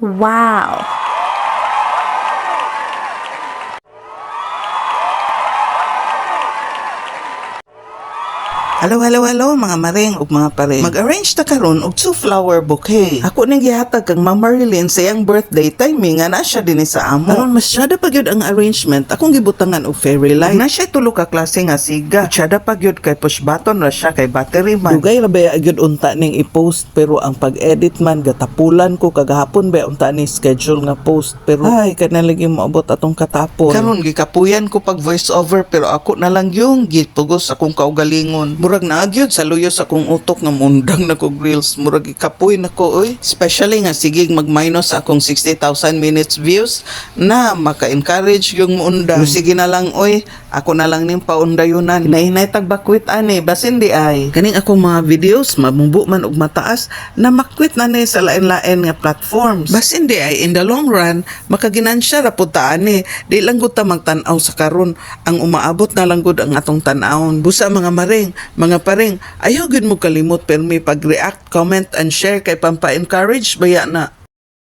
Wow! Hello mga maring ug mga pare. Mag-arrange ta karon og 2-flower bouquet. Ako ning gihatag kang Ma'am Marilyn sa iyang birthday timing nga na siya dinhi sa amo. Karon masyada pa gyud ang arrangement akong gibutangan og fairy light. Na siya tulo ka klase nga siga. Masyada pa gyud kay push button ra siya kay battery man. Dugay ra ba gyud unta ning i-post pero ang pag-edit man gatapulan ko kagahapon ba unta ni schedule nga post pero ay kanalagi maabot atong katapon. Karon gikapuyan ko pag voice over pero ako na lang yung gitugos akong kaugalingon. Murag naagyod sa luyos akong utok nga mundang na kog reels. Murag ikapoy na ko oy. Especially nga sigig mag-minus akong 60,000 minutes views na maka-encourage yung muundang. Pero sige na lang oy, ako na lang ning paundayunan. Hinahinay tagbakwit ani, basin di ay. Kaning akong mga videos, mamumbu man og mataas na makwit na ni sa lain-lain nga platforms. Basin di ay, in the long run, makaginansya ra pud ta ani. Di lang gud ta magtan-aw sa karon, ang umaabot na lang gud ang atong tan-awon. Busa mga maring, mga paring, ayaw gud mo kalimot pero may pag-react, comment and share kay pampa-encourage baya na.